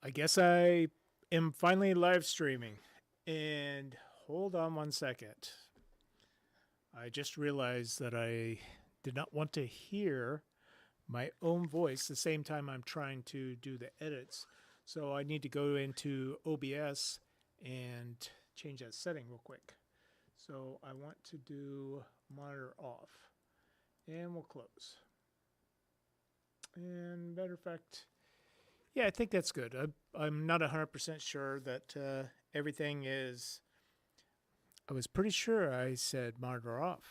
I guess I am finally live streaming. And hold on one second. I just realized that I did not want to hear my own voice the same time I'm trying to do the edits. So I need to go into OBS and change that setting real quick. So I want to do monitor off. And we'll close. And matter of fact, yeah, I think that's good. I'm not 100% sure that everything is. I was pretty sure I said monitor off.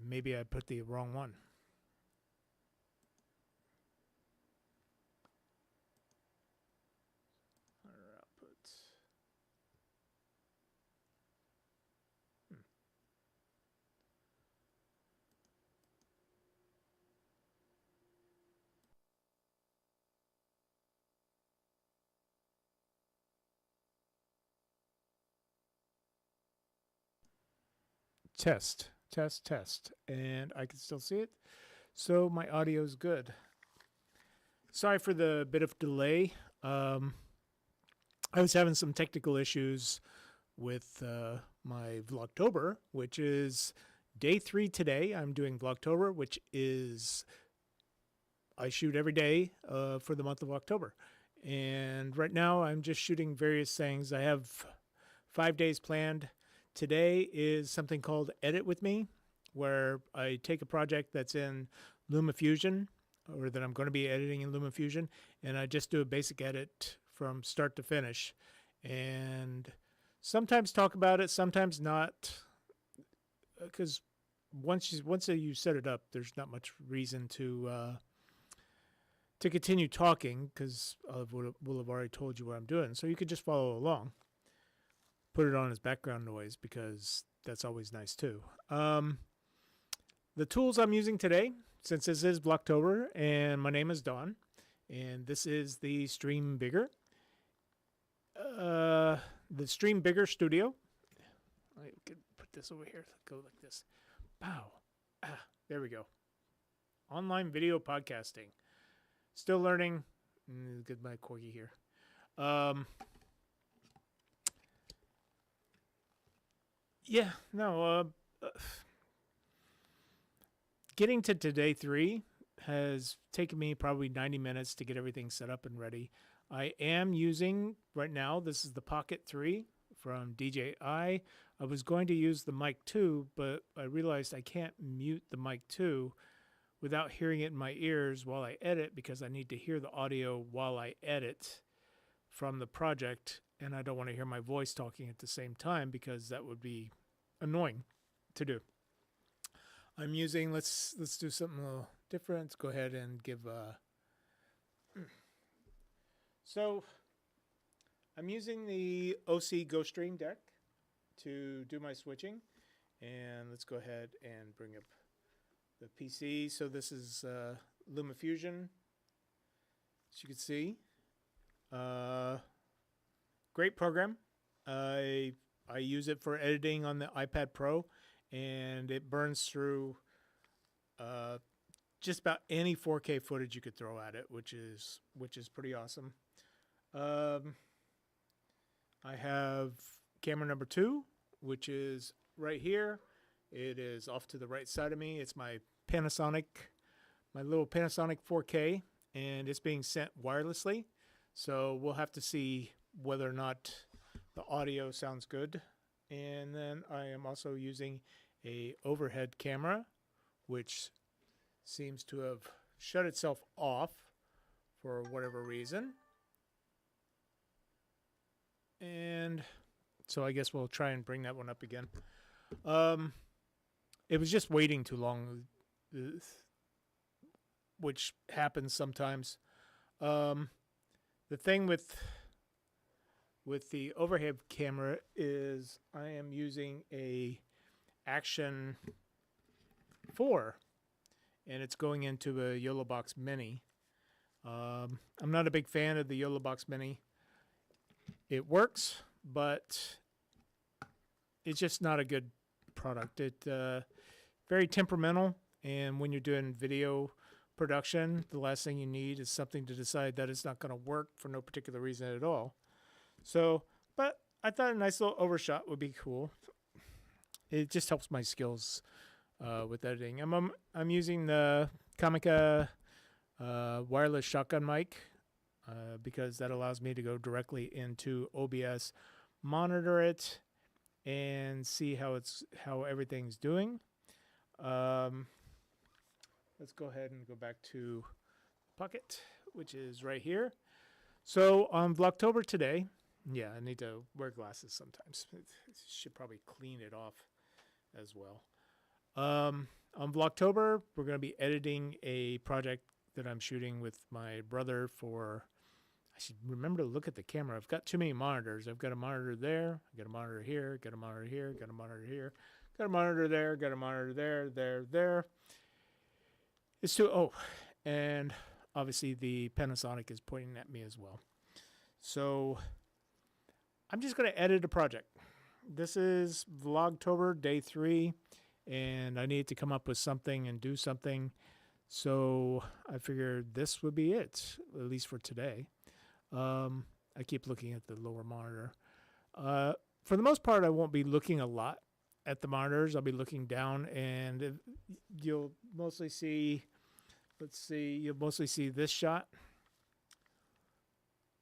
Maybe I put the wrong one. Monitor output. Test, test, test. And I can still see it. So my audio is good. Sorry for the bit of delay. I was having some technical issues with my Vlogtober, which is day 3 today. I'm doing Vlogtober, which is I shoot every day for the month of October. And right now I'm just shooting various things. I have 5 days planned. Today is something called Edit With Me, where I take a project that's in LumaFusion, or that I'm going to be editing in LumaFusion, and I just do a basic edit from start to finish. And sometimes talk about it, sometimes not, because once you set it up, there's not much reason to continue talking, because we'll have already told you what I'm doing. So you could just follow along. Put it on as background noise because that's always nice too. The tools I'm using today, since this is Vlogtober and my name is Don, and this is the Stream Bigger. The Stream Bigger Studio. I could put this over here. Go like this. Pow. There we go. Online video podcasting. Still learning. Get my corgi here. Yeah, no. Getting to today 3 has taken me probably 90 minutes to get everything set up and ready. I am using, right now, this is the Pocket 3 from DJI. I was going to use the Mic 2, but I realized I can't mute the Mic 2 without hearing it in my ears while I edit, because I need to hear the audio while I edit from the project, and I don't want to hear my voice talking at the same time because that would be annoying to do. I'm using, let's do something a little different. Let's go ahead and give so I'm using the OC Go Stream Deck to do my switching, and let's go ahead and bring up the PC. So this is LumaFusion, as you can see. Great program. I use it for editing on the iPad Pro, and it burns through just about any 4K footage you could throw at it, which is pretty awesome. I have camera number 2, which is right here. It is off to the right side of me. It's my little Panasonic 4K, and it's being sent wirelessly. So we'll have to see whether or not the audio sounds good. And then I am also using a overhead camera, which seems to have shut itself off for whatever reason. And so I guess we'll try and bring that one up again. It was just waiting too long, which happens sometimes. The thing with the overhead camera is I am using a Action 4, and it's going into a YOLObox Mini. I'm not a big fan of the YOLObox Mini. It works, but it's just not a good product. It very temperamental, and when you're doing video production, the last thing you need is something to decide that it's not going to work for no particular reason at all. So, but I thought a nice little overshot would be cool. It just helps my skills with editing. I'm using the Comica wireless shotgun mic because that allows me to go directly into OBS, monitor it, and see how everything's doing. Let's go ahead and go back to Pocket, which is right here. So on Vlogtober today, yeah, I need to wear glasses sometimes. Should probably clean it off as well. On Vlogtober, we're going to be editing a project that I'm shooting with my brother for. I should remember to look at the camera. I've got too many monitors. I've got a monitor there, I got a monitor here, got a monitor here, got a monitor here, got a monitor there, got a monitor there. It's too, oh, and obviously the Panasonic is pointing at me as well. So I'm just going to edit a project. This is Vlogtober day 3, and I need to come up with something and do something. So I figured this would be it, at least for today. I keep looking at the lower monitor. For the most part, I won't be looking a lot at the monitors. I'll be looking down, and you'll mostly see, let's see, you'll mostly see this shot.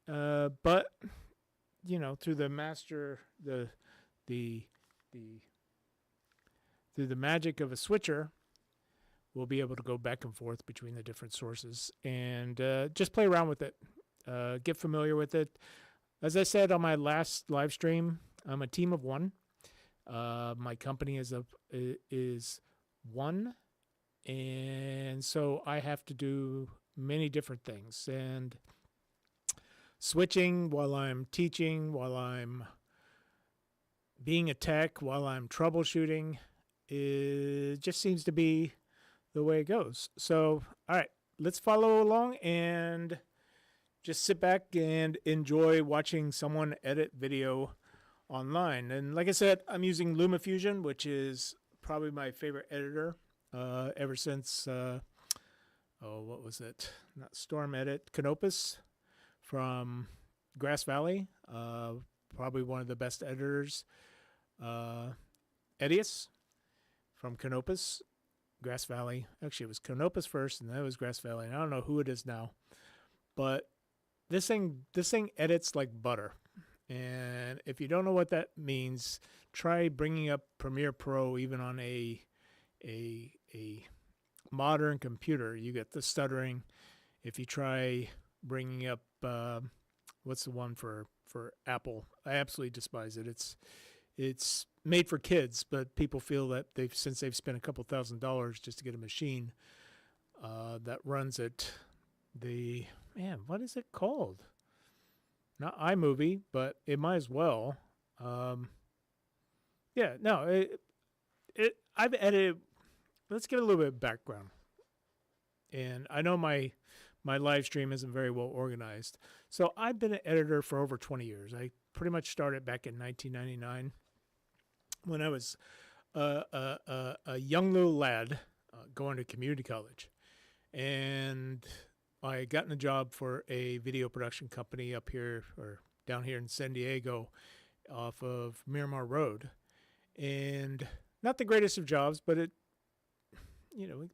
But you know, through the master, through the magic of a switcher, we'll be able to go back and forth between the different sources and just play around with it. Get familiar with it. As I said on my last live stream, I'm a team of one. My company is one, and so I have to do many different things. And switching while I'm teaching, while I'm being a tech, while I'm troubleshooting, it just seems to be the way it goes. So, all right, let's follow along and just sit back and enjoy watching someone edit video online. And like I said, I'm using LumaFusion, which is probably my favorite editor ever since, what was it? Not Storm Edit, Canopus from Grass Valley. Probably one of the best editors. Edius from Canopus, Grass Valley. Actually, it was Canopus first, and then it was Grass Valley. And I don't know who it is now, but this thing edits like butter. And if you don't know what that means, try bringing up Premiere Pro even on a modern computer. You get the stuttering. If you try bringing up what's the one for Apple? I absolutely despise it. It's made for kids, but people feel that since they've spent a couple $1,000s just to get a machine that runs it, what is it called? Not iMovie, but it might as well. I've edited. Let's give it a little bit of background. And I know my live stream isn't very well organized. So I've been an editor for over 20 years. I pretty much started back in 1999 when I was a young little lad going to community college. And I had gotten a job for a video production company up here or down here in San Diego off of Miramar Road. And not the greatest of jobs, but it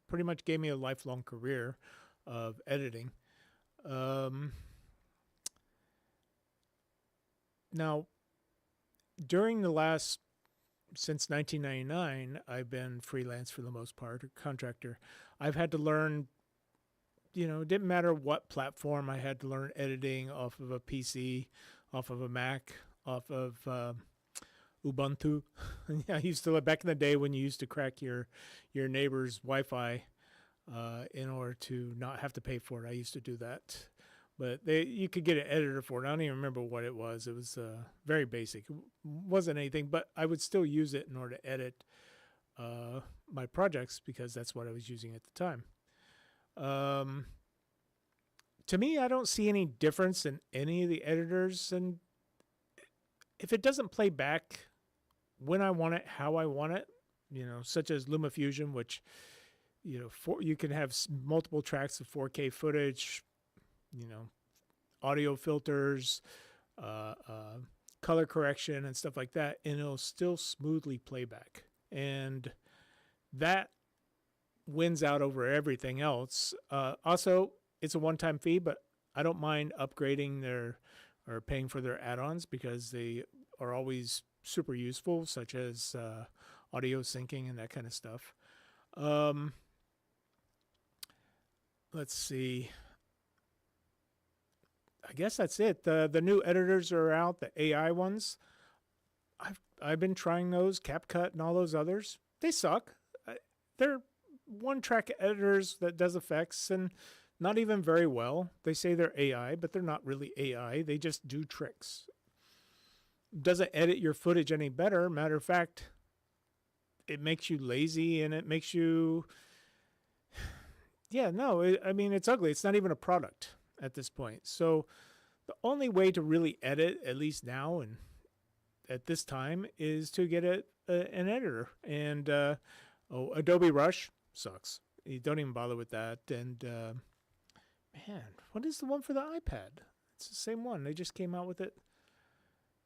pretty much gave me a lifelong career of editing. Now, during since 1999, I've been freelance for the most part, or contractor. I've had to learn, it didn't matter what platform, I had to learn editing off of a PC, off of a Mac, off of Ubuntu. I used to, back in the day when you used to crack your neighbor's Wi-Fi in order to not have to pay for it. I used to do that. But you could get an editor for it. I don't even remember what it was. It was very basic. It wasn't anything, but I would still use it in order to edit my projects because that's what I was using at the time. To me, I don't see any difference in any of the editors. And if it doesn't play back when I want it, how I want it, such as LumaFusion, which you can have multiple tracks of 4K footage, audio filters, uh, uh, color correction, and stuff like that, and it'll still smoothly play back. And that wins out over everything else. Also, it's a one-time fee, but I don't mind upgrading or paying for their add-ons because they are always super useful, such as audio syncing and that kind of stuff. Let's see. I guess that's it. The new editors are out, the AI ones. I've been trying those, CapCut and all those others. They suck. They're one-track editors that does effects and not even very well. They say they're AI, but they're not really AI. They just do tricks. Doesn't edit your footage any better. Matter of fact, it makes you lazy and it makes you... Yeah, no, it's ugly. It's not even a product at this point. So the only way to really edit, at least now and at this time, is to get an editor. And Adobe Rush sucks. You don't even bother with that. And man, what is the one for the iPad? It's the same one. They just came out with it.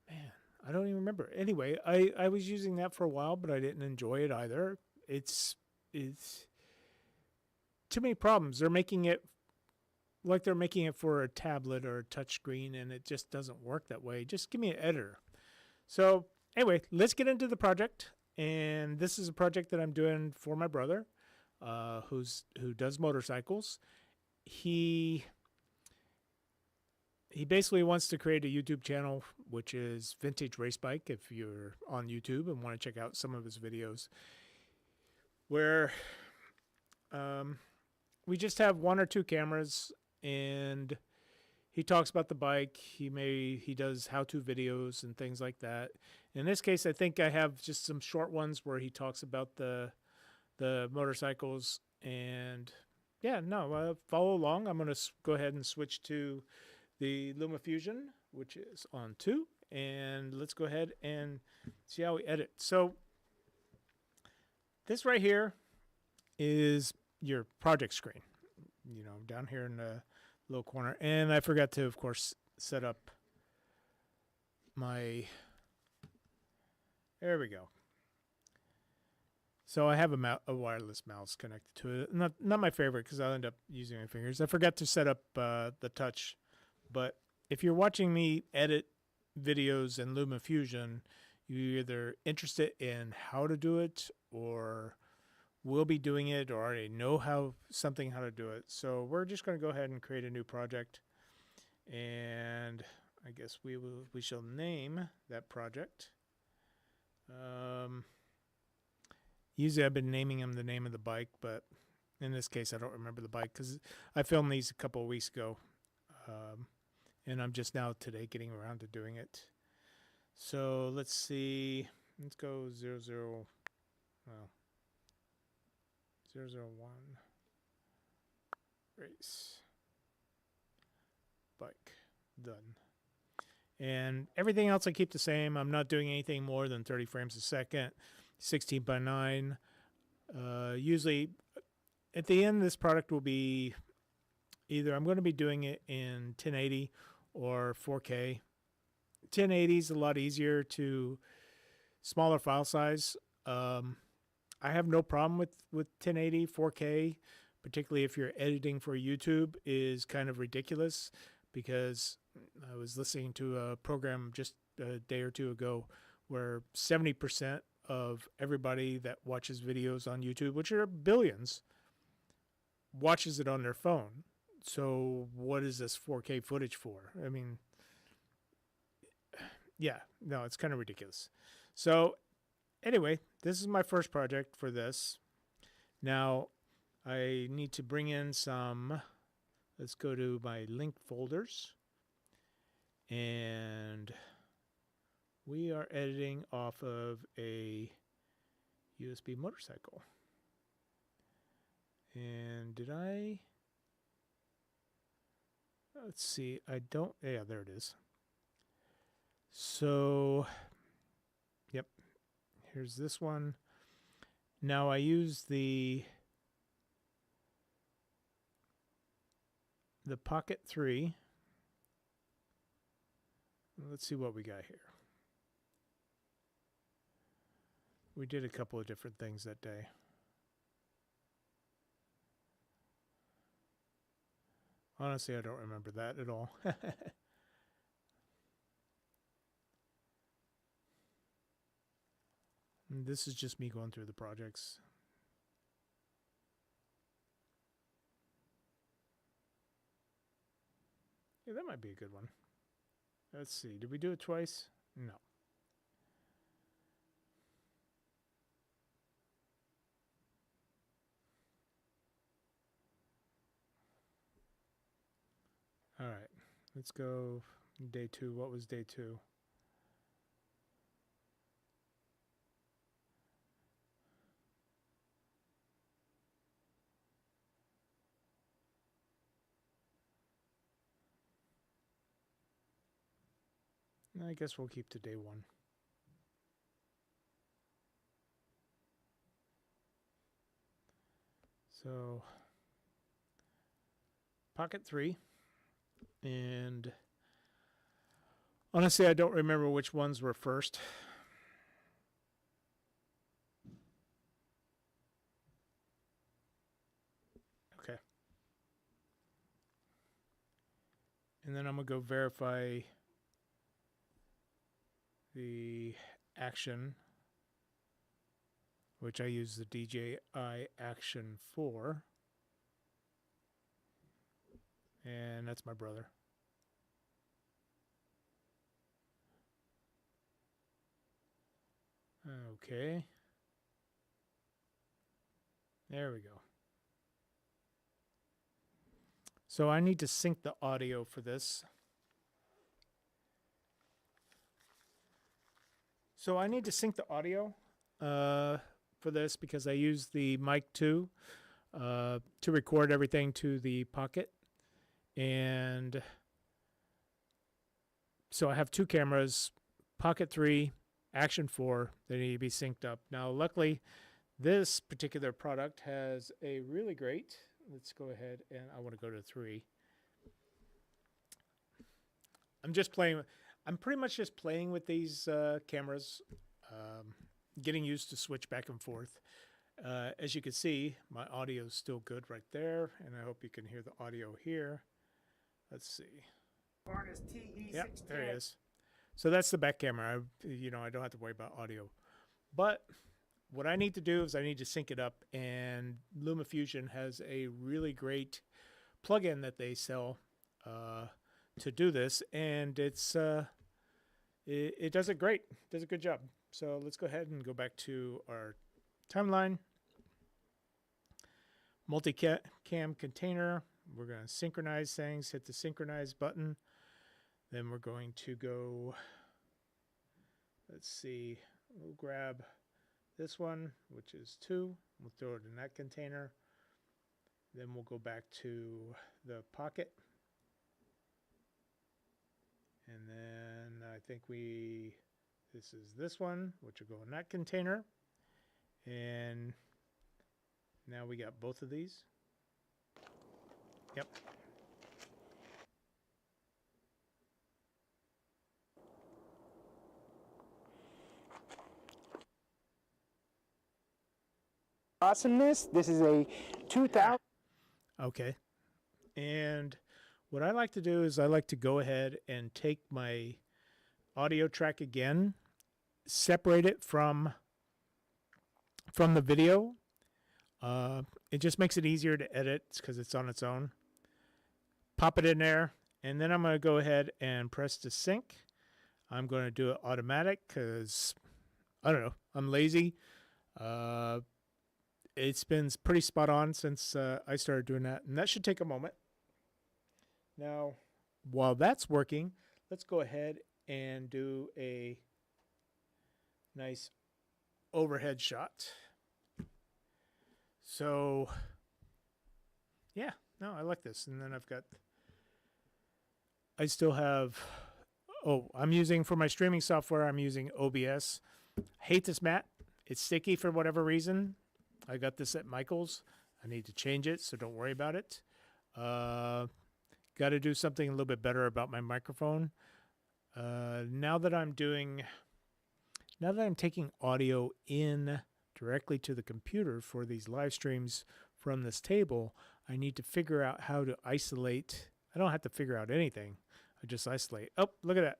Man, I don't even remember. Anyway, I was using that for a while, but I didn't enjoy it either. It's too many problems. They're making it like they're making it for a tablet or a touch screen, and it just doesn't work that way. Just give me an editor. So anyway, let's get into the project. And this is a project that I'm doing for my brother, who does motorcycles. He basically wants to create a YouTube channel, which is Vintage Race Bike, if you're on YouTube and want to check out some of his videos, where we just have one or two cameras, and he talks about the bike. He does how-to videos and things like that. In this case, I think I have just some short ones where he talks about the motorcycles. And yeah, no, follow along. I'm going to go ahead and switch to the LumaFusion, which is on 2. And let's go ahead and see how we edit. So this right here is your project screen, down here in the little corner. And I forgot to, of course, set up my... There we go. So I have a wireless mouse connected to it. Not my favorite because I'll end up using my fingers. I forgot to set up the touch. But if you're watching me edit videos in LumaFusion, you're either interested in how to do it or will be doing it or already know how to do it. So we're just going to go ahead and create a new project. And I guess we shall name that project. Usually I've been naming them the name of the bike, but in this case I don't remember the bike because I filmed these a couple of weeks ago, and I'm just now today getting around to doing it. So let's see, let's go 001 race bike. Done. And everything else I keep the same. I'm not doing anything more than 30 frames a second, 16:9. Usually at the end, this product will be either I'm going to be doing it in 1080 or 4K. 1080 is a lot easier to smaller file size. I have no problem with 1080. 4K, particularly if you're editing for YouTube, is kind of ridiculous because I was listening to a program just a day or two ago where 70% of everybody that watches videos on YouTube, which are billions, watches it on their phone. So what is this 4K footage for? I mean, yeah, no, it's kind of ridiculous. So anyway, this is my first project for this. Now I need to bring in some, let's go to my linked folders. And we are editing off of a USB motorcycle. And let's see, yeah, there it is. So, yep, here's this one. Now I use the the Pocket 3. Let's see what we got here. We did a couple of different things that day. Honestly, I don't remember that at all. This is just me going through the projects. Yeah, that might be a good one. Let's see. Did we do it twice? No. All right. Let's go day 2. What was day 2? I guess we'll keep to day 1. So, Pocket 3. And honestly, I don't remember which ones were first. Okay. And then I'm going to go verify the action, which I use the DJI Action 4. And that's my brother. Okay. There we go. So I need to sync the audio for this. For this because I use the mic 2 to record everything to the Pocket. And so I have 2 cameras, Pocket 3, Action 4, that need to be synced up. Now, luckily, this particular product has a really great, let's go ahead and I want to go to 3. I'm pretty much just playing with these cameras, getting used to switch back and forth. As you can see, my audio is still good right there, and I hope you can hear the audio here. Let's see. Yep, there it is. So that's the back camera. I don't have to worry about audio. But what I need to do is I need to sync it up, and LumaFusion has a really great plugin that they sell to do this, and it does it great. It does a good job. So let's go ahead and go back to our timeline. Multicam container. We're going to synchronize things, hit the synchronize button. Then we're going to go, let's see, we'll grab this one, which is 2. We'll throw it in that container. Then we'll go back to the Pocket. And then I think this is this one, which will go in that container. And now we got both of these. Yep. Awesomeness. This is a 2000. Okay. And what I like to do is I like to go ahead and take my audio track again, separate it from the video. It just makes it easier to edit because it's on its own. Pop it in there, and then I'm going to go ahead and press to sync. I'm going to do it automatic because, I don't know, I'm lazy. It's been pretty spot on since I started doing that, and that should take a moment. Now, while that's working, let's go ahead and do a nice overhead shot. So, yeah, no, I like this. And then I still have, I'm using, for my streaming software, I'm using OBS. I hate this mat. It's sticky for whatever reason. I got this at Michael's. I need to change it, so don't worry about it. got to do something a little bit better about my microphone. Now that I'm taking audio in directly to the computer for these live streams from this table, I need to figure out how to isolate. I don't have to figure out anything. I just isolate. Oh, look at that.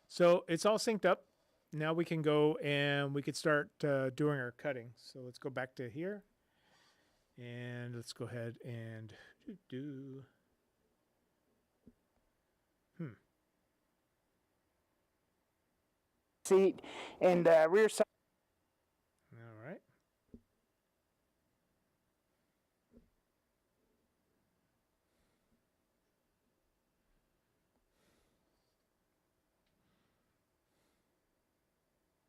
So it's all synced up. Now we can go and we could start doing our cutting. So let's go back to here. And let's go ahead and do. Seat and rear side. All right.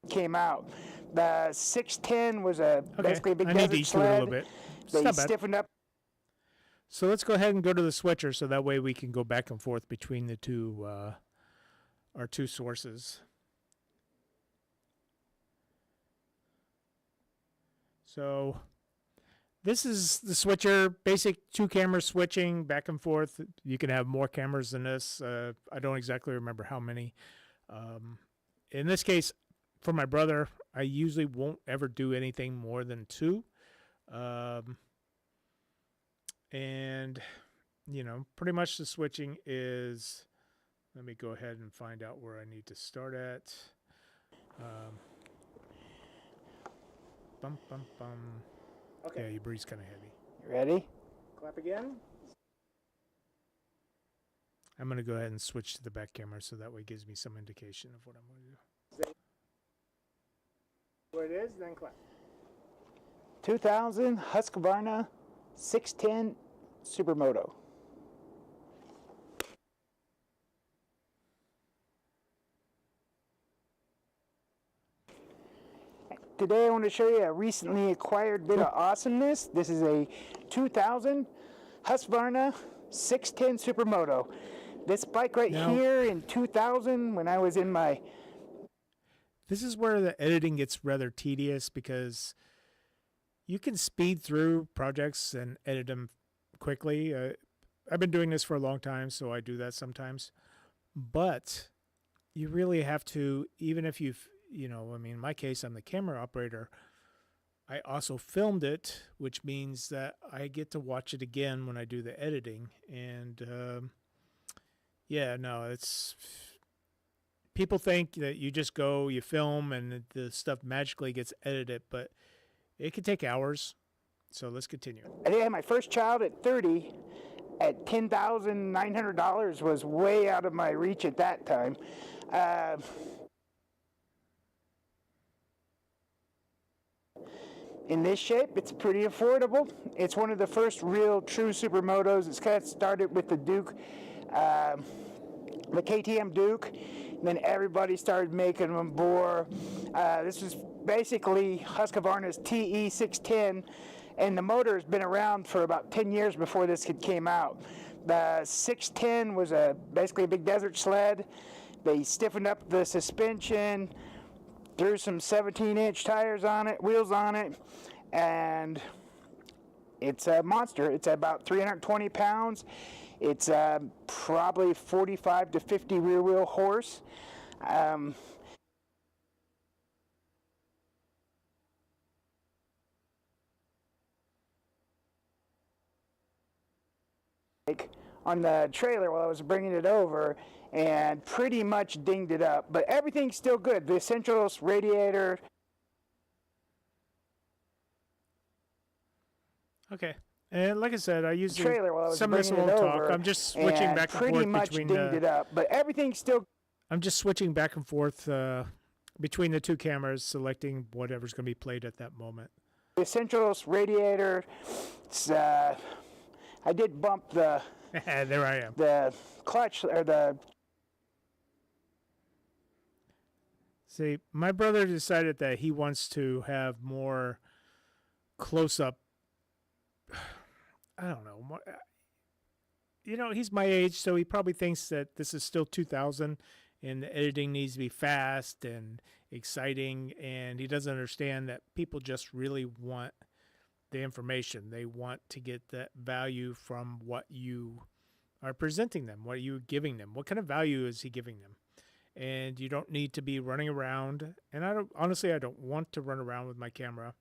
Came out. The 610 was basically a big I need to desert EQ it a sled. little bit. It's They not bad. stiffened up. So let's go ahead and go to the switcher so that way we can go back and forth between the two, our two sources. So this is the switcher, basic 2-camera switching back and forth. You can have more cameras than this. I don't exactly remember how many. In this case, for my brother, I usually won't ever do anything more than 2. And, you know, pretty much the switching is, let me go ahead and find out where I need to start at. Bum, bum, bum. Okay. Yeah, your breathe's kind of heavy. You ready? Clap again. I'm going to go ahead and switch to the back camera so that way it gives me some indication of what I'm going to do. Where it is, then clap. 2000 Husqvarna 610 Supermoto. Today I want to show you a recently acquired bit of awesomeness. This is a 2000 Husqvarna 610 Supermoto. This bike right here in 2000 when I was in my... This is where the editing gets rather tedious because you can speed through projects and edit them quickly. I've been doing this for a long time, so I do that sometimes. But you really have to, even if you've, you know, I mean, in my case, I'm the camera operator. I also filmed it, which means that I get to watch it again when I do the editing. And yeah, no, it's... People think that you just go, you film, and the stuff magically gets edited, but it could take hours. So let's continue. I had my first child at 30. At $10,900 was way out of my reach at that time. In this shape, it's pretty affordable. It's one of the first real true supermotos. It's kind of started with the Duke, the KTM Duke. And then everybody started making them bore. This was basically Husqvarna's TE610, and the motor has been around for about 10 years before this came out. The 610 was basically a big desert sled. They stiffened up the suspension, threw some 17-inch tires on it, wheels on it, and it's a monster. It's about 320 pounds. It's probably 45 to 50 rear wheel horse. On the trailer while I was bringing it over and pretty much dinged it up, but everything's still good. The essentials, radiator. Okay. And like I said, I use trailer while I was some of this bringing it won't over. talk. I'm just switching back and pretty forth much between dinged it up, but everything's still. I'm just switching back and forth between the two cameras, selecting whatever's going to be played at that moment. The essentials, radiator. I did bump the. There I am. The clutch or the. See, my brother decided that he wants to have more close-up. I don't know. You know, he's my age, so he probably thinks that this is still 2000 and the editing needs to be fast and exciting, and he doesn't understand that people just really want the information. They want to get that value from what you are presenting them, what are you giving them, what kind of value is he giving them. And you don't need to be running around. And honestly, I don't want to run around with my camera.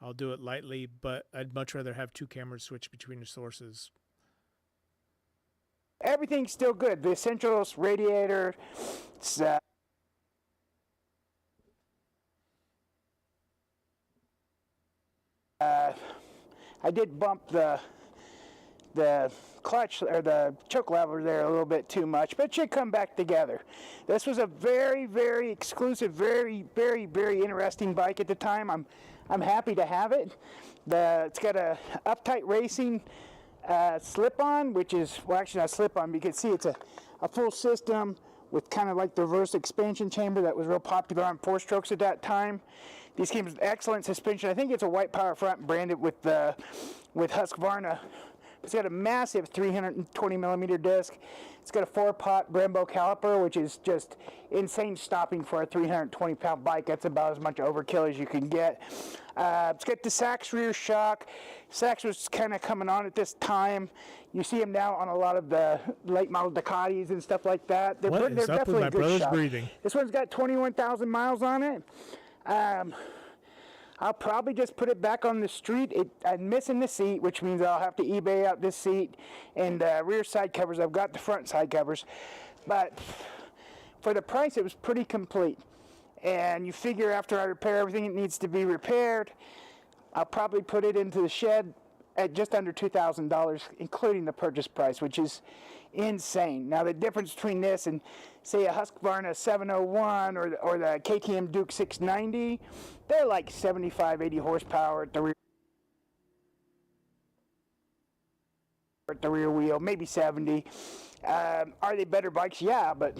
I'll do it lightly, but I'd much rather have two cameras switch between the sources. Everything's still good. The essentials, radiator, it's, I did bump the clutch or the choke lever there a little bit too much, but it should come back together. This was a very, very exclusive, very, very, very interesting bike at the time. I'm happy to have it. It's got a Uptight Racing slip-on, which is, well, actually not slip-on, but you can see it's a full system with kind of like the reverse expansion chamber that was real popular on four-strokes at that time. These came with excellent suspension. I think it's a white power front branded with Husqvarna. It's got a massive 320 millimeter disc. It's got a 4-pot Brembo caliper, which is just insane stopping for a 320 pound bike. That's about as much overkill as you can get. It's got the Sachs rear shock. Sachs was kind of coming on at this time. You see them now on a lot of the late model Ducatis and stuff like that. They're definitely with my good brother's shock. breathing? This one's got 21,000 miles on it. I'll probably just put it back on the street. I'm missing the seat, which means I'll have to eBay out this seat and rear side covers. I've got the front side covers, but for the price, it was pretty complete. And you figure after I repair everything that needs to be repaired, I'll probably put it into the shed at just under $2,000, including the purchase price, which is insane. Now, the difference between this and, say, a Husqvarna 701 or the KTM Duke 690, they're like 75, 80 horsepower at the rear wheel, maybe 70. Are they better bikes? Yeah, but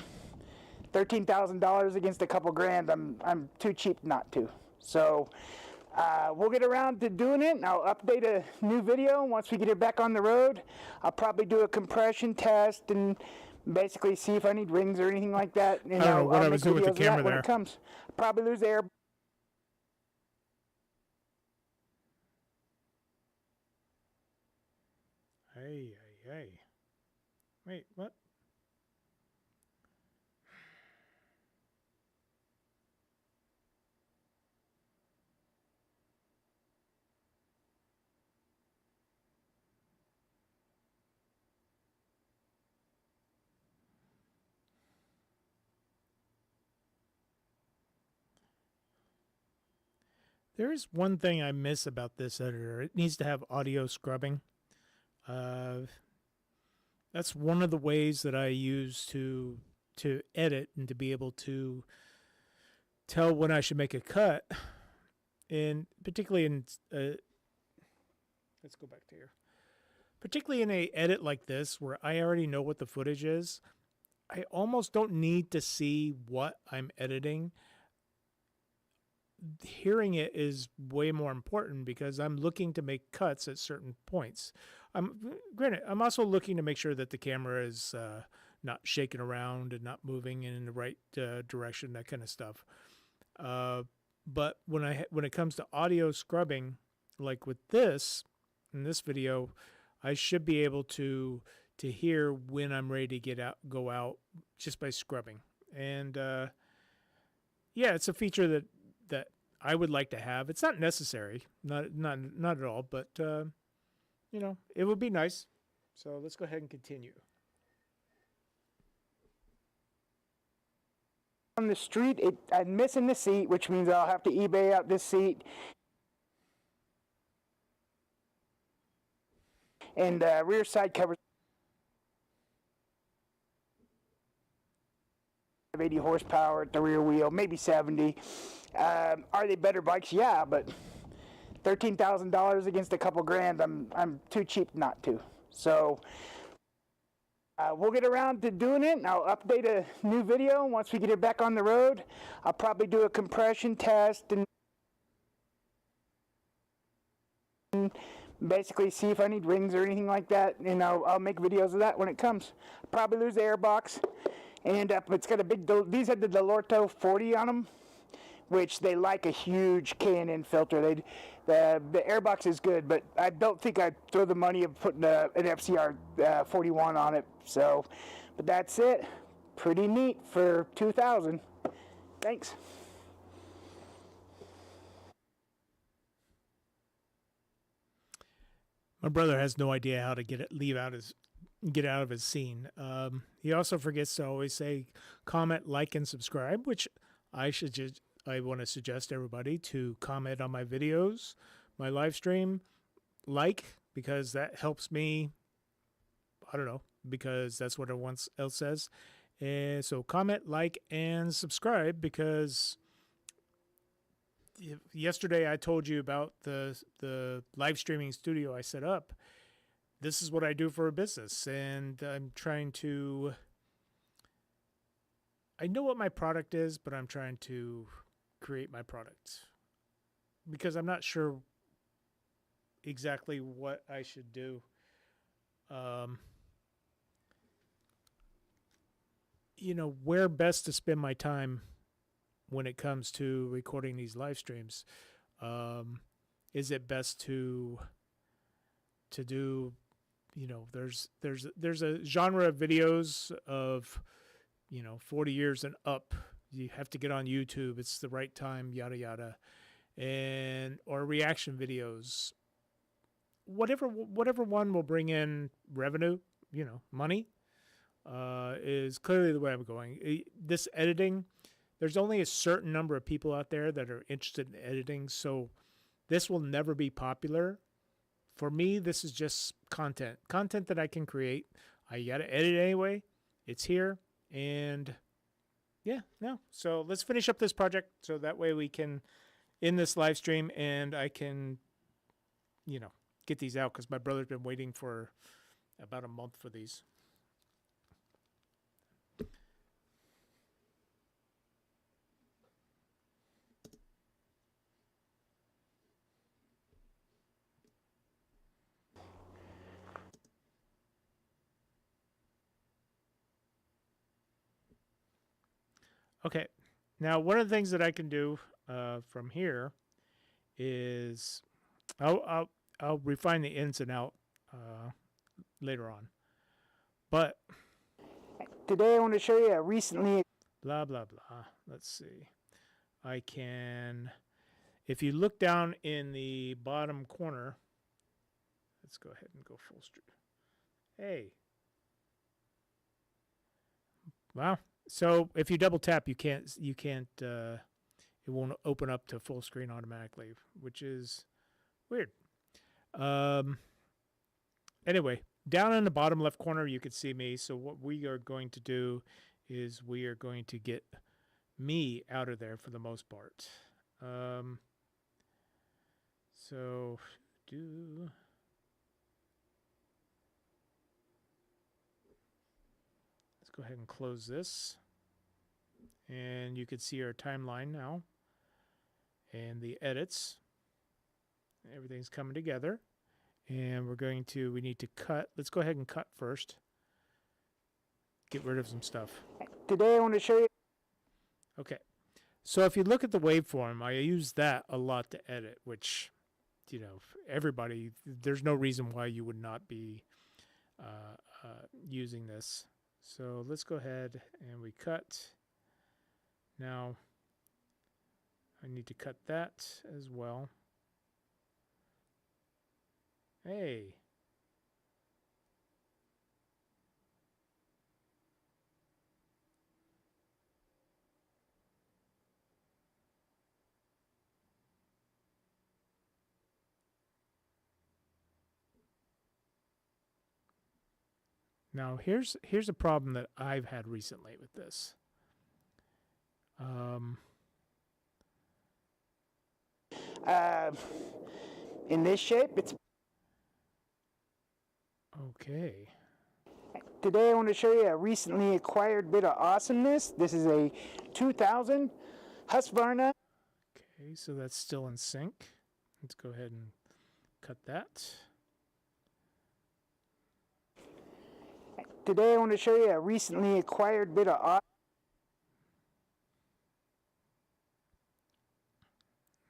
$13,000 against a couple grand, I'm too cheap not to. So we'll get around to doing it, and I'll update a new video once we get it back on the road. I'll probably do a compression test and basically see if I need rings or anything like that. And I don't know what I was doing with the camera when there. it comes. I'll probably lose the air. Hey. Wait, what? There is one thing I miss about this editor. It needs to have audio scrubbing. That's one of the ways that I use to edit and to be able to tell when I should make a cut. And particularly in let's go back to here. Particularly in a edit like this where I already know what the footage is, I almost don't need to see what I'm editing. Hearing it is way more important because I'm looking to make cuts at certain points. Granted, I'm also looking to make sure that the camera is not shaking around and not moving in the right direction, that kind of stuff. But when it comes to audio scrubbing, like with this, in this video, I should be able to hear when I'm ready to go out just by scrubbing. And yeah, it's a feature that I would like to have. It's not necessary, not at all, but you know, it would be nice. So let's go ahead and continue. On the street, I'm missing the seat, which means I'll have to eBay out this seat. And rear side covers 80 horsepower at the rear wheel, maybe 70. Are they better bikes? Yeah, but $13,000 against a couple grand, I'm too cheap not to. So we'll get around to doing it, and I'll update a new video once we get it back on the road. I'll probably do a compression test and basically see if I need rings or anything like that, and I'll make videos of that when it comes. Probably lose the airbox, and it's got a big, these had the Delorto 40 on them, which they like a huge K&N filter. The airbox is good, but I don't think I'd throw the money of putting an FCR 41 on it. So, but that's it. Pretty neat for 2000. Thanks. My brother has no idea how to get out of his scene. He also forgets to always say comment, like, and subscribe, which I want to suggest everybody to comment on my videos, my live stream, because that helps me. I don't know, because that's what everyone else says. And so comment, like, and subscribe, because yesterday I told you about the live streaming studio I set up. This is what I do for a business, and I know what my product is, but I'm trying to create my product because I'm not sure exactly what I should do. Where best to spend my time when it comes to recording these live streams. Is it best to do, there's a genre of videos of 40 years and up. You have to get on YouTube, it's the right time, yada yada, or reaction videos. Whatever one will bring in revenue, money, is clearly the way I'm going. This editing, there's only a certain number of people out there that are interested in editing, so this will never be popular. For me, this is just content that I can create. I gotta edit anyway. It's here, and so let's finish up this project so that way we can end this live stream and I can get these out, because my brother's been waiting for about a month for these. Okay, now one of the things that I can do from here is I'll refine the ins and out later on. But today I want to show you a recently blah blah blah. Let's see. I can, if you look down in the bottom corner, let's go ahead and go full screen. Hey. Wow. So if you double tap, you can't it won't open up to full screen automatically, which is weird. Anyway, down in the bottom left corner, you can see me. So what we are going to do is we are going to get me out of there for the most part. So let's go ahead and close this. And you can see our timeline now and the edits. Everything's coming together. And we need to cut. Let's go ahead and cut first. Get rid of some stuff. Today I want to show you. Okay. So if you look at the waveform, I use that a lot to edit, which, everybody, there's no reason why you would not be using this. So let's go ahead and we cut. Now, I need to cut that as well. Hey. Now, here's a problem that I've had recently with this. In this shape, it's okay. Today I want to show you a recently acquired bit of awesomeness. This is a 2000 Husqvarna. Okay, so that's still in sync. Let's go ahead and cut that. Today I want to show you a recently acquired bit of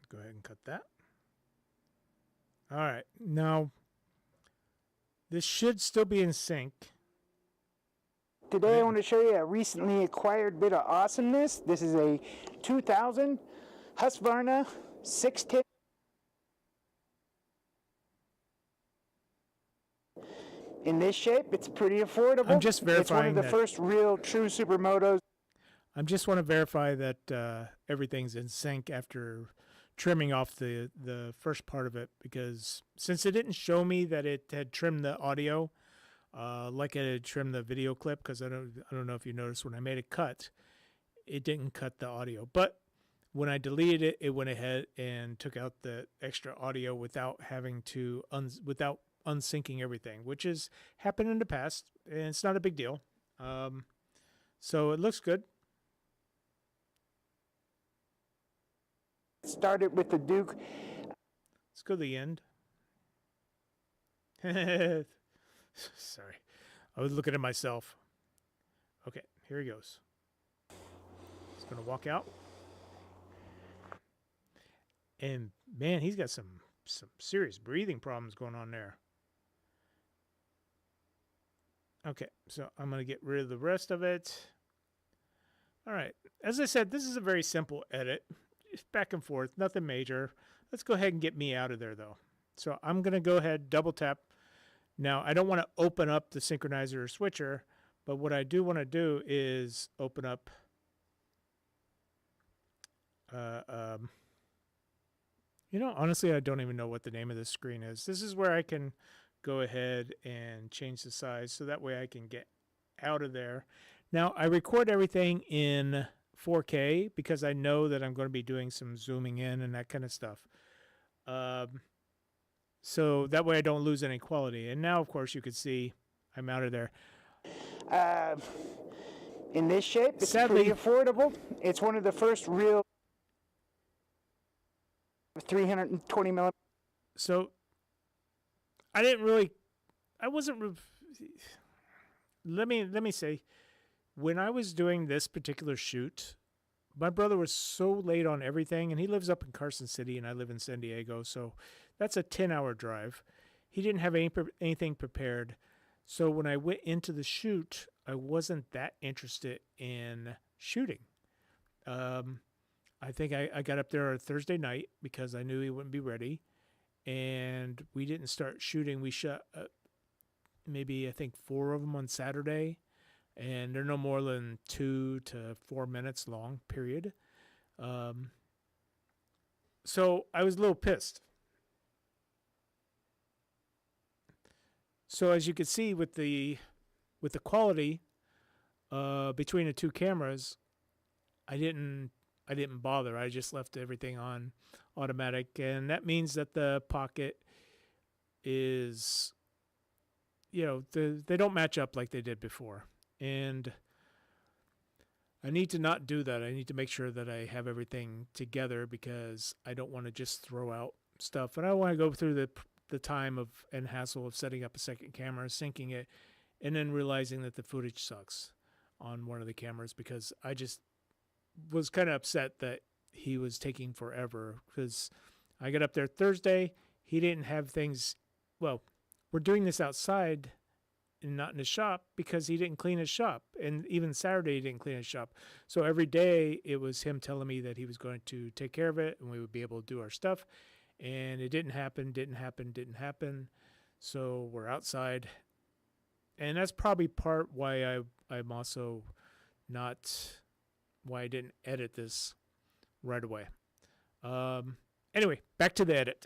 Go ahead and cut that. All right. Now, this should still be in sync. Today I want to show you a recently acquired bit of awesomeness. This is a 2000 Husqvarna 610. In this shape, it's pretty affordable. I'm just verifying it's one of the first real true supermotos. I just want to verify that everything's in sync after trimming off the first part of it, because since it didn't show me that it had trimmed the audio, like it had trimmed the video clip, because I don't know if you noticed when I made a cut, it didn't cut the audio. But when I deleted it, it went ahead and took out the extra audio without having to without unsyncing everything, which has happened in the past, and it's not a big deal. So it looks good. Started with the Duke. Let's go to the end. Sorry. I was looking at myself. Okay, here he goes. He's going to walk out. And man, he's got some serious breathing problems going on there. Okay, so I'm going to get rid of the rest of it. All right. As I said, this is a very simple edit. It's back and forth, nothing major. Let's go ahead and get me out of there, though. So I'm going to go ahead, double tap. Now, I don't want to open up the synchronizer or switcher, but what I do want to do is open up you know, honestly, I don't even know what the name of this screen is. This is where I can go ahead and change the size so that way I can get out of there. Now, I record everything in 4K because I know that I'm going to be doing some zooming in and that kind of stuff. So that way I don't lose any quality. And now, of course, you can see I'm out of there. In this shape, it's Sadly, pretty affordable. It's one of the first real 320 millimeter. So I wasn't. Let me say, when I was doing this particular shoot, my brother was so late on everything, and he lives up in Carson City, and I live in San Diego, so that's a 10-hour drive. He didn't have anything prepared, so when I went into the shoot, I wasn't that interested in shooting. I think I got up there on Thursday night because I knew he wouldn't be ready, and we didn't start shooting. We shot maybe, I think, 4 of them on Saturday, and they're no more than 2 to 4 minutes long, period. So I was a little pissed. So as you can see with the quality between the two cameras, I didn't bother. I just left everything on automatic, and that means that the pocket is, you know, they don't match up like they did before. And I need to not do that. I need to make sure that I have everything together because I don't want to just throw out stuff. And I don't want to go through the time of and hassle of setting up a second camera, syncing it, and then realizing that the footage sucks on one of the cameras because I just was kind of upset that he was taking forever because I got up there Thursday. He didn't have things. Well, we're doing this outside and not in his shop because he didn't clean his shop. And even Saturday, he didn't clean his shop. So every day it was him telling me that he was going to take care of it and we would be able to do our stuff. And it didn't happen. So we're outside. And that's probably part why I'm also not, why I didn't edit this right away. Anyway, back to the edit.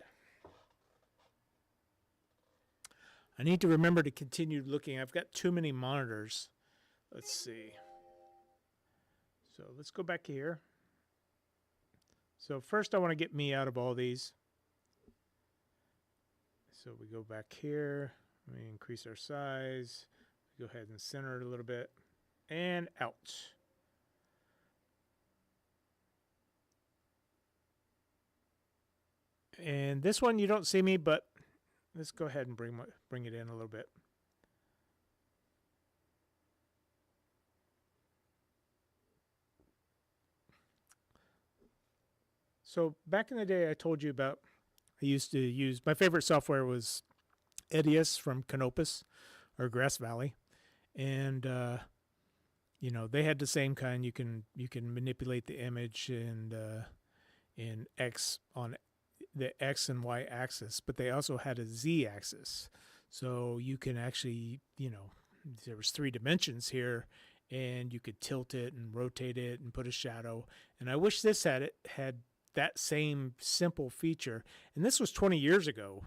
I need to remember to continue looking. I've got too many monitors. Let's see. So let's go back here. So first I want to get me out of all these. So we go back here. Let me increase our size. Go ahead and center it a little bit. And out. And this one you don't see me, but let's go ahead and bring it in a little bit. So back in the day, I told you about I used to use, my favorite software was Edius from Canopus or Grass Valley. And, you know, they had the same kind. You can manipulate the image and in X on the X and Y axis, but they also had a Z axis. So you can actually, you know, there was 3 dimensions here, and you could tilt it and rotate it and put a shadow. And I wish this had that same simple feature. And this was 20 years ago.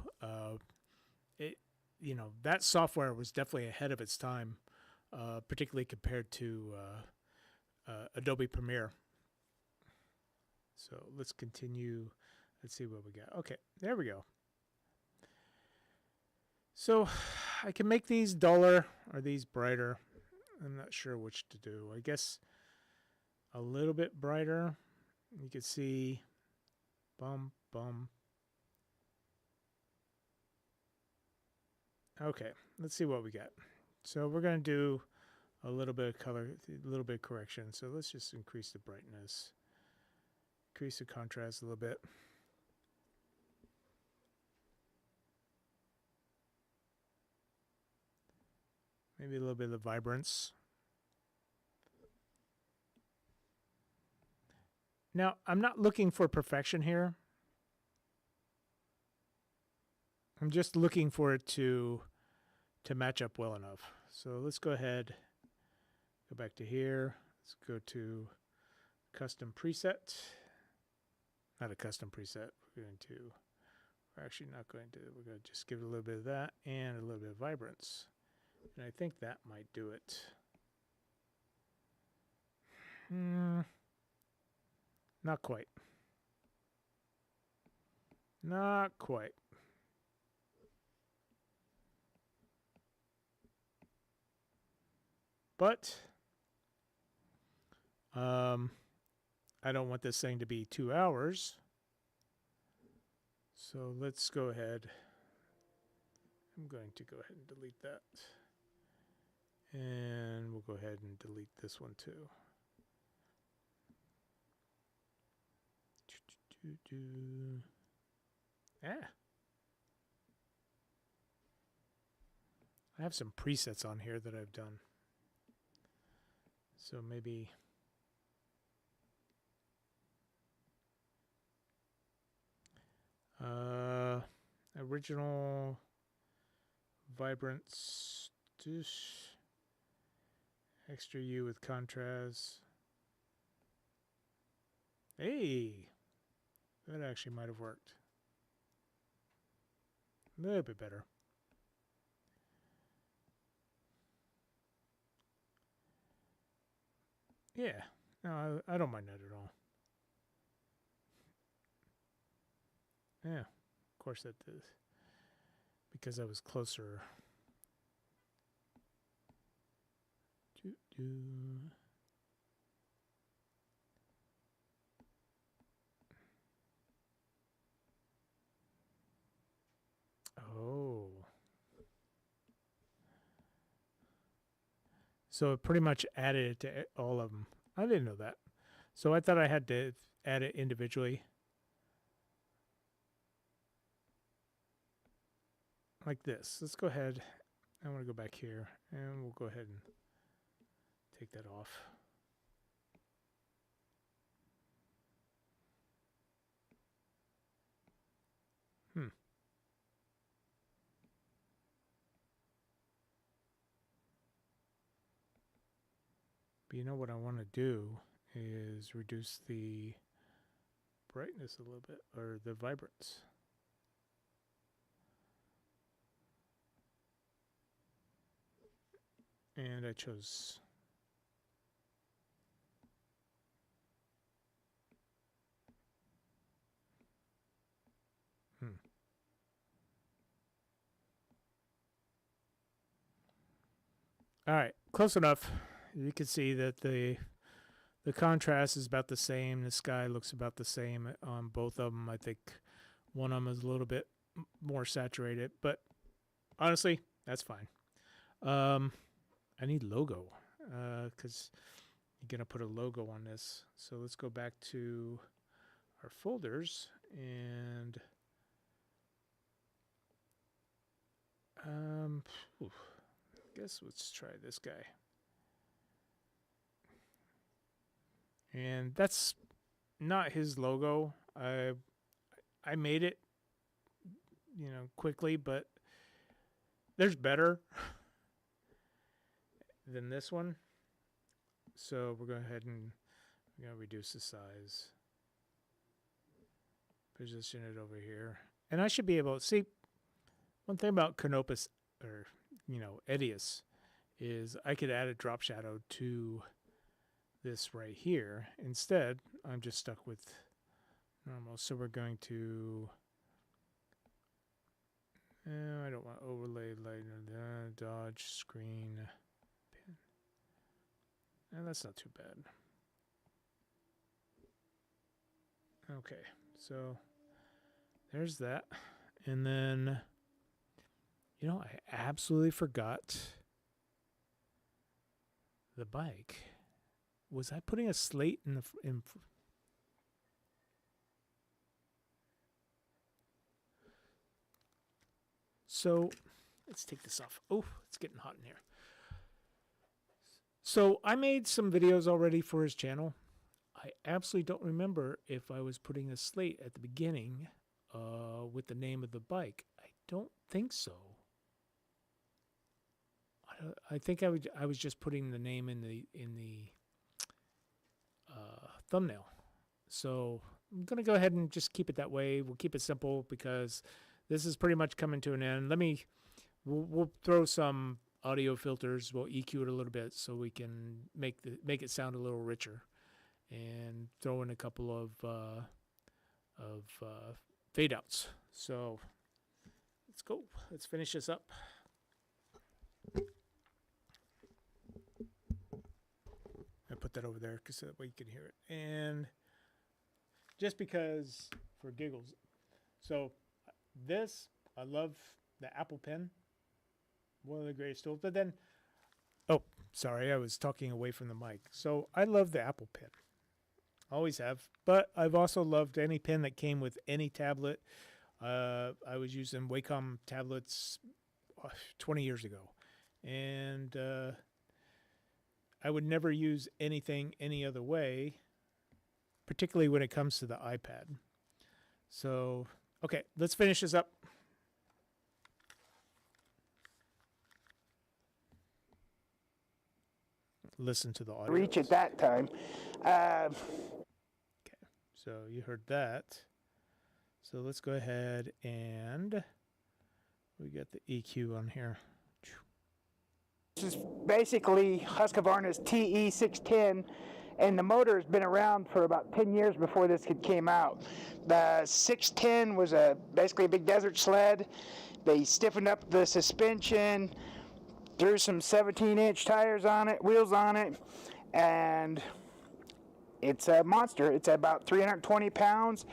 You know, that software was definitely ahead of its time, particularly compared to Adobe Premiere. So let's continue. Let's see what we got. Okay, there we go. So I can make these duller or these brighter. I'm not sure which to do. I guess a little bit brighter. You can see, bum, bum. Okay, let's see what we got. So we're going to do a little bit of color, a little bit of correction. So let's just increase the brightness, increase the contrast a little bit. Maybe a little bit of the vibrance. Now, I'm not looking for perfection here. I'm just looking for it to match up well enough. So let's go ahead, go back to here. Let's go to custom preset. Not a custom preset. We're actually not going to, we're going to just give it a little bit of that and a little bit of vibrance. And I think that might do it. Not quite. Not quite. But I don't want this thing to be 2 hours. So let's go ahead. I'm going to go ahead and delete that. And we'll go ahead and delete this one too. I have some presets on here that I've done. So maybe original vibrance, extra U with contrast. Hey, that actually might have worked. A little bit better. Yeah, no, I don't mind that at all. Yeah, of course that does. Because I was closer. Oh. So it pretty much added it to all of them. I didn't know that. So I thought I had to add it individually. Like this. Let's go ahead. I want to go back here and we'll go ahead and take that off. But you know what I want to do is reduce the brightness a little bit, or the vibrance. And I chose All right, close enough. You can see that the contrast is about the same. The sky looks about the same on both of them. I think one of them is a little bit more saturated, but honestly, that's fine. I need logo because you're going to put a logo on this. So let's go back to our folders and Oof. I guess let's try this guy. And that's not his logo. I made it, quickly, but there's better than this one. So we're going to go ahead and we're going to reduce the size. Position it over here. And I should be able to see one thing about Canopus, or, Edius, is I could add a drop shadow to this right here. Instead, I'm just stuck with normal. So we're going to, I don't want overlay light, dodge screen pin. And that's not too bad. Okay, so there's that. And then, I absolutely forgot the bike. Was I putting a slate in the So let's take this off. Oh, it's getting hot in here. So I made some videos already for his channel. I absolutely don't remember if I was putting a slate at the beginning with the name of the bike. I don't think so. I think I was just putting the name in the thumbnail. So I'm gonna go ahead and just keep it that way. We'll keep it simple because this is pretty much coming to an end. We'll throw some audio filters. We'll EQ it a little bit so we can make it sound a little richer, and throw in a couple of fade outs. So let's go. Let's finish this up. I put that over there because that way you can hear it. And just because, for giggles, so this, I love the Apple Pen, one of the greatest tools. But then, oh, sorry, I was talking away from the mic. So I love the Apple Pen, always have. But I've also loved any pen that came with any tablet. I was using Wacom tablets 20 years ago, and I would never use anything any other way, particularly when it comes to the iPad. So, okay, let's finish this up. Listen to the audio. Reach at that time. Okay, so you heard that. So let's go ahead and we got the EQ on here. This is basically Husqvarna's TE610, and the motor has been around for about 10 years before this came out. The 610 was basically a big desert sled. They stiffened up the suspension, threw some 17-inch tires on it, wheels on it, and it's a monster. It's about 320 pounds.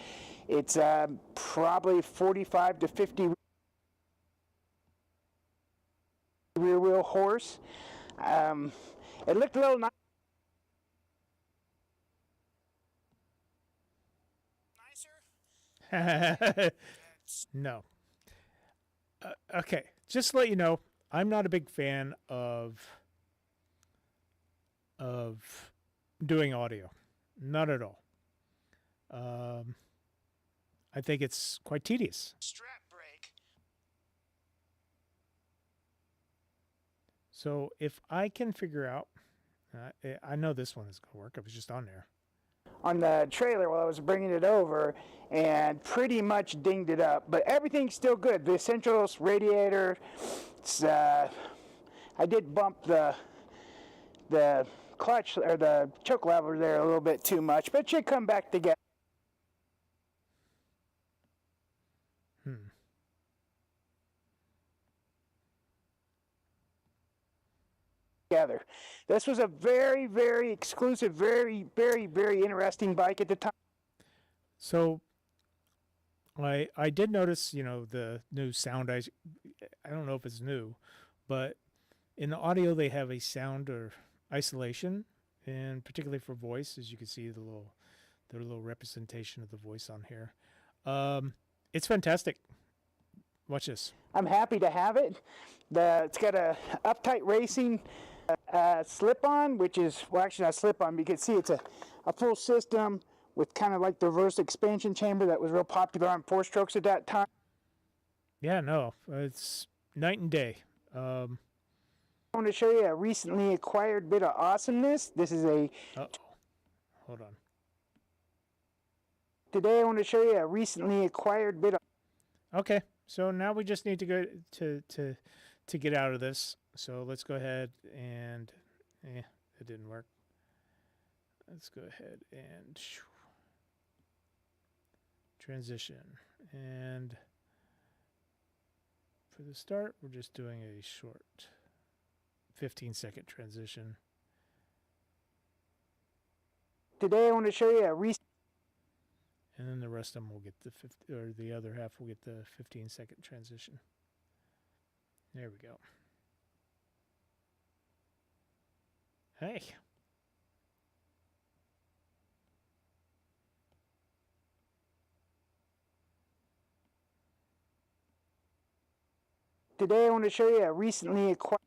It's probably 45 to 50 rear wheel horse. It looked a little nicer. No. Okay, just to let you know, I'm not a big fan of doing audio. Not at all. I think it's quite tedious. strap brake. So if I can figure out, I know this one is going to work. I was just on there. On the trailer while I was bringing it over, and pretty much dinged it up, but everything's still good. The essentials, radiator, I did bump the clutch or the choke lever there a little bit too much, but it should come back together. This was a very, very exclusive, very, very, very interesting bike at the time. So I did notice, the new sound. I don't know if it's new, but in the audio they have a sound or isolation, and particularly for voice, as you can see the little representation of the voice on here. It's fantastic. Watch this. I'm happy to have it. It's got a Uptight Racing slip-on, which is, well, actually not slip-on, but you can see it's a full system with kind of like the reverse expansion chamber that was real popular on four-strokes at that time. Yeah, no, it's night and day. I want to show you a recently acquired bit of awesomeness. This is a... Uh-oh. Hold on. Today I want to show you a recently acquired bit of... Okay, so now we just need to go to get out of this. So let's go ahead and... it didn't work. Let's go ahead and... transition. And for the start, we're just doing a short 15-second transition. Today I want to show you a recent... And then the rest of them will get the other half will get the 15-second transition. There we go. Hey. Today I want to show you a recently acquired...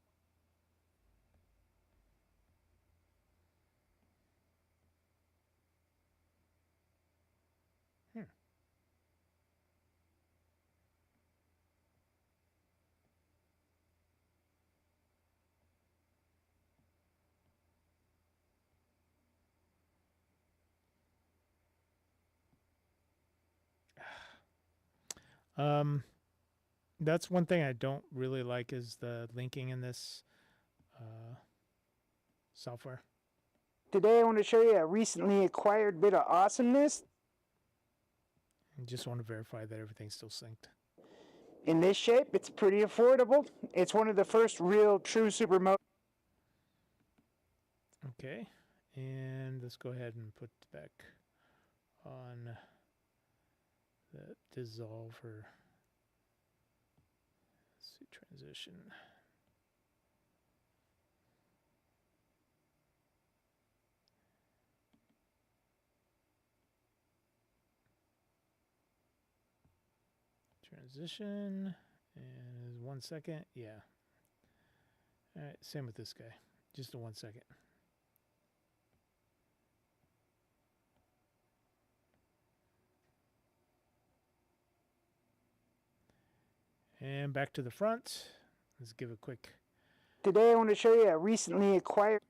That's one thing I don't really like is the linking in this software. Today I want to show you a recently acquired bit of awesomeness. I just want to verify that everything's still synced. In this shape, it's pretty affordable. It's one of the first real true supermoto. Okay, and let's go ahead and put back on the dissolver. Let's see, transition. Transition, and 1 second, yeah. All right, same with this guy, just a 1 second. And back to the front. Let's give a quick... Today I want to show you a recently acquired...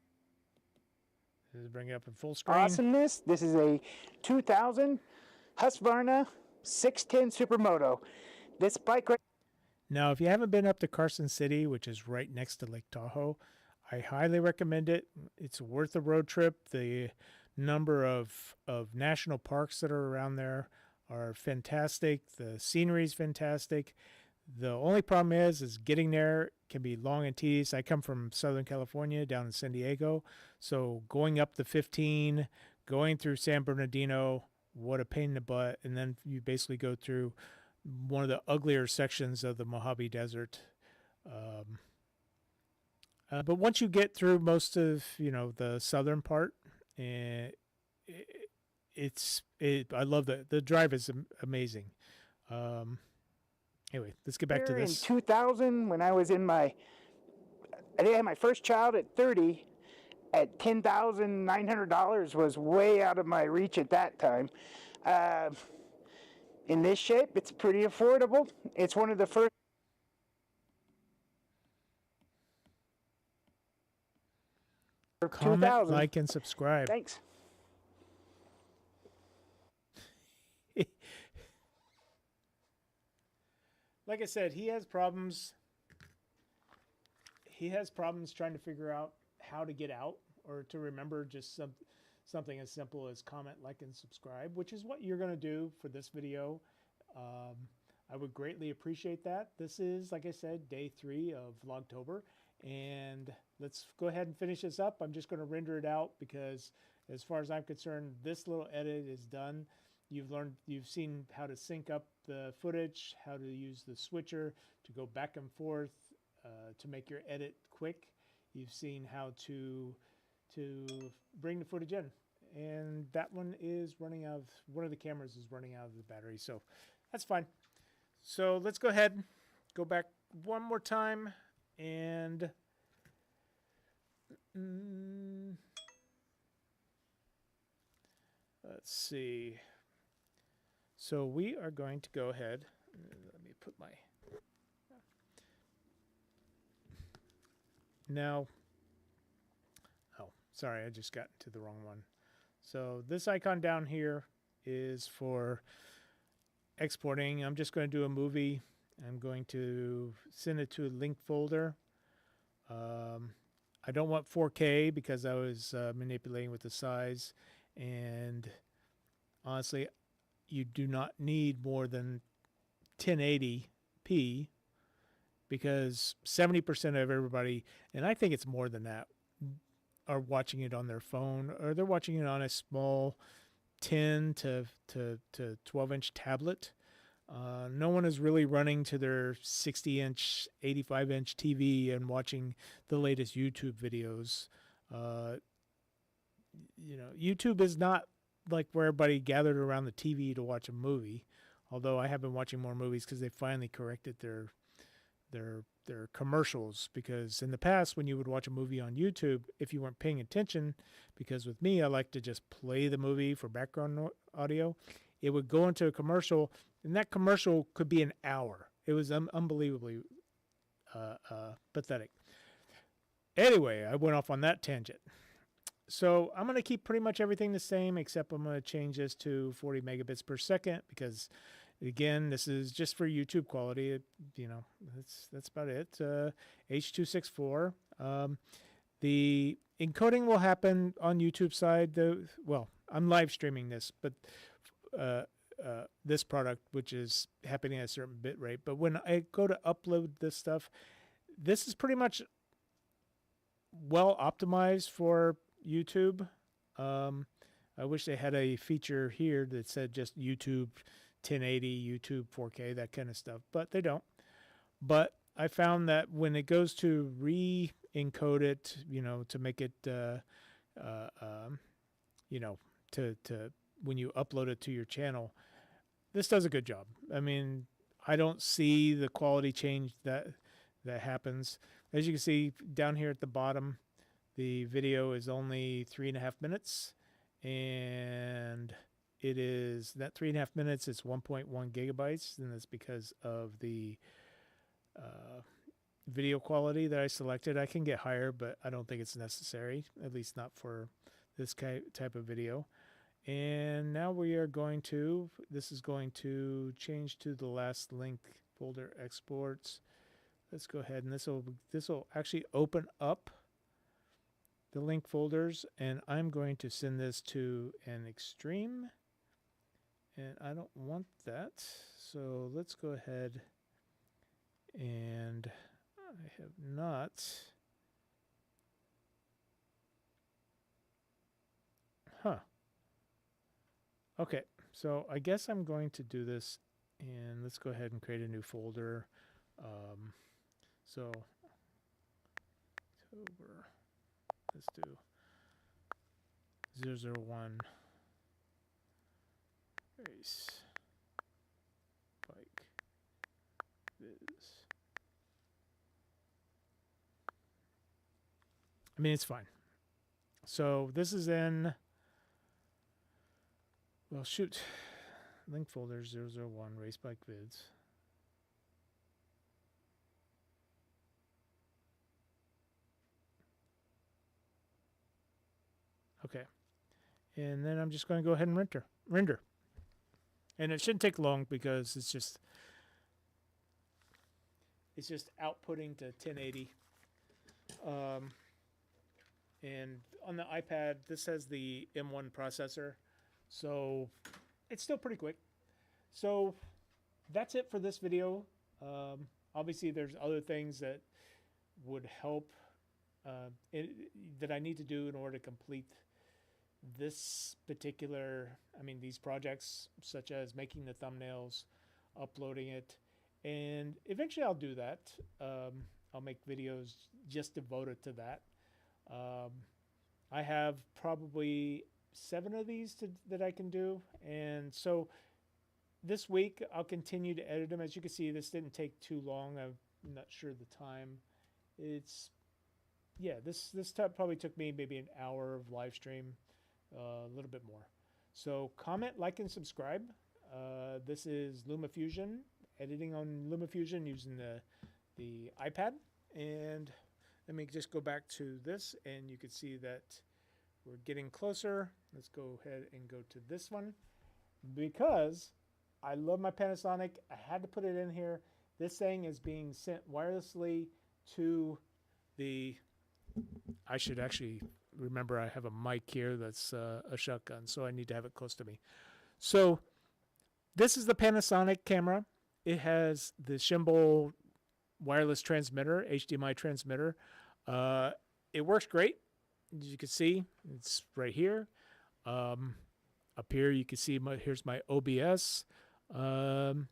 Let's bring it up in full screen. Awesomeness. This is a 2000 Husqvarna 610 Supermoto. This bike right... Now, if you haven't been up to Carson City, which is right next to Lake Tahoe, I highly recommend it. It's worth a road trip. The number of national parks that are around there are fantastic. The scenery is fantastic. The only problem is getting there can be long and tedious. I come from Southern California, down in San Diego, so going up the 15, going through San Bernardino, what a pain in the butt, and then you basically go through one of the uglier sections of the Mojave Desert. But once you get through most of the southern part, I love the drive is amazing. Anyway, let's get back to this. In 2000, when I was in I had my first child at 30, at $10,900 was way out of my reach at that time. In this shape, it's pretty affordable. It's one of the first... Comment, 2000. like, and subscribe. Thanks. Like I said, he has problems. He has problems trying to figure out how to get out or to remember just something as simple as comment, like, and subscribe, which is what you're going to do for this video. I would greatly appreciate that. This is, like I said, day 3 of Vlogtober, and let's go ahead and finish this up. I'm just going to render it out because, as far as I'm concerned, this little edit is done. You've seen how to sync up the footage, how to use the switcher to go back and forth to make your edit quick. You've seen how to bring the footage in, and that one is running out. One of the cameras is running out of the battery, so that's fine. So let's go ahead go back one more time and let's see. So we are going to go ahead. Let me put my... Now, oh, sorry, I just got to the wrong one. So this icon down here is for exporting. I'm just going to do a movie. I'm going to send it to a link folder. I don't want 4K because I was manipulating with the size. And honestly, you do not need more than 1080p because 70% of everybody, and I think it's more than that, are watching it on their phone or they're watching it on a small 10 to 12-inch tablet. No one is really running to their 60-inch, 85-inch TV and watching the latest YouTube videos. YouTube is not like where everybody gathered around the TV to watch a movie. Although I have been watching more movies because they finally corrected their commercials. Because in the past, when you would watch a movie on YouTube, if you weren't paying attention, because with me, I like to just play the movie for background audio, it would go into a commercial, and that commercial could be an hour. It was unbelievably pathetic. Anyway, I went off on that tangent. So I'm going to keep pretty much everything the same, except I'm going to change this to 40 megabits per second because, again, this is just for YouTube quality. That's about it. H.264. The encoding will happen on YouTube side. Well, I'm live streaming this, but this product, which is happening at a certain bit rate. But when I go to upload this stuff, this is pretty much well optimized for YouTube. I wish they had a feature here that said just YouTube 1080, YouTube 4K, that kind of stuff, but they don't. But I found that when it goes to re-encode it, to make it, to when you upload it to your channel, this does a good job. I mean, I don't see the quality change that happens. As you can see down here at the bottom, the video is only 3.5 minutes, and it is that 3.5 minutes. It's 1.1 gigabytes, and that's because of the video quality that I selected. I can get higher, but I don't think it's necessary, at least not for this type of video. And now we are going to, this is going to change to the last link folder exports. Let's go ahead, and this will actually open up the link folders, and I'm going to send this to an extreme, and I don't want that, so let's go ahead, and I have not okay, so I guess I'm going to do this, and let's go ahead and create a new folder. So October, let's do 001 race bike viz. I mean, it's fine. So this is in, well, shoot, link folder 001 race bike vids. Okay, and then I'm just going to go ahead and render. And it shouldn't take long because it's just outputting to 1080. And on the iPad, this has the M1 processor, so it's still pretty quick. So that's it for this video. Obviously, there's other things that would help that I need to do in order to complete this particular, these projects, such as making the thumbnails, uploading it, and eventually I'll do that. I'll make videos just devoted to that. I have probably 7 of these that I can do, and so this week I'll continue to edit them. As you can see, this didn't take too long. I'm not sure the time. It's this probably took me maybe an hour of live stream, a little bit more. So comment, like, and subscribe. This is LumaFusion, editing on LumaFusion using the iPad. And let me just go back to this, and you can see that we're getting closer. Let's go ahead and go to this one because I love my Panasonic. I had to put it in here. This thing is being sent wirelessly to the... I should actually remember I have a mic here that's a shotgun, so I need to have it close to me. So this is the Panasonic camera. It has the Shimbal wireless transmitter, HDMI transmitter. It works great. As you can see, it's right here. Up here, you can see here's my OBS. No,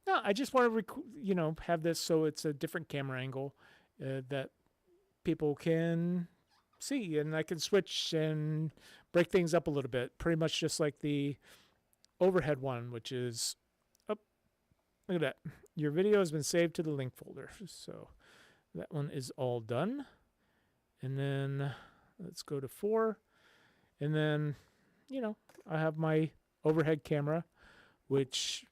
I just want to, have this so it's a different camera angle that people can see, and I can switch and break things up a little bit. Pretty much just like the overhead one, which is, oh, look at that. Your video has been saved to the link folder. So that one is all done. And then let's go to 4. And then, I have my overhead camera, which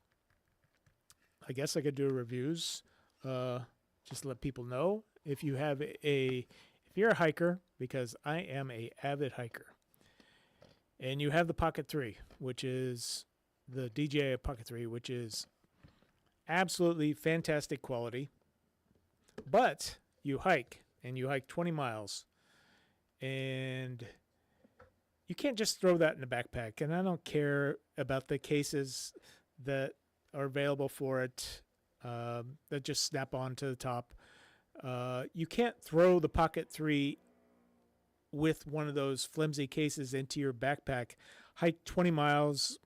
I guess I could do reviews, just to let people know. If you're a hiker, because I am a avid hiker, and you have the Pocket 3, which is the DJI Pocket 3, which is absolutely fantastic quality, but you hike 20 miles, and you can't just throw that in a backpack. And I don't care about the cases that are available for it that just snap on to the top. You can't throw the Pocket 3 with one of those flimsy cases into your backpack, hike 20 miles,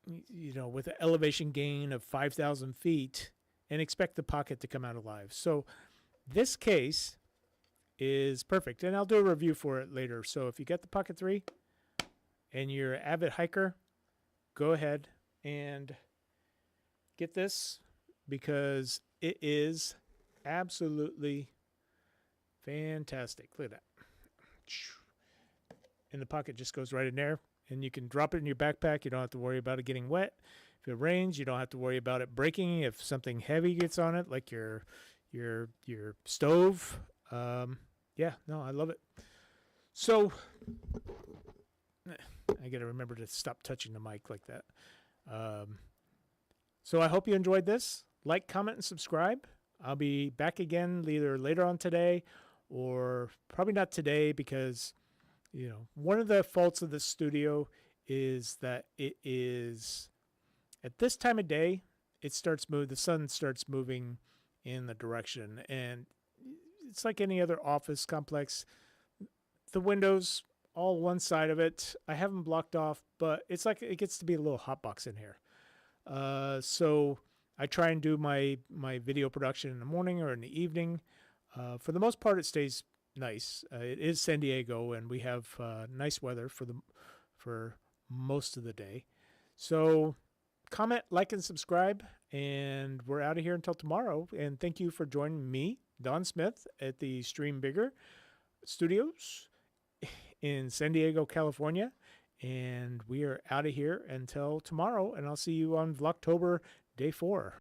with an elevation gain of 5,000 feet, and expect the Pocket to come out alive. So this case is perfect, and I'll do a review for it later. So if you get the Pocket 3 and you're an avid hiker, go ahead and get this, because it is absolutely fantastic. Look at that. And the Pocket just goes right in there, and you can drop it in your backpack. You don't have to worry about it getting wet. If it rains, you don't have to worry about it breaking if something heavy gets on it, like your stove. I love it. So I got to remember to stop touching the mic like that. So I hope you enjoyed this. Like, comment, and subscribe. I'll be back again either later on today, or probably not today, because, one of the faults of the studio is that it is, at this time of day, the sun starts moving in the direction, and it's like any other office complex. The windows, all one side of it, I have them blocked off, but it's like it gets to be a little hot box in here. So I try and do my video production in the morning or in the evening. For the most part, it stays nice. It is San Diego, and we have nice weather for most of the day. So comment, like, and subscribe, and we're out of here until tomorrow. And thank you for joining me, Don Smith, at the Stream Bigger Studios in San Diego, California. And we are out of here until tomorrow, and I'll see you on Vlogtober Day 4.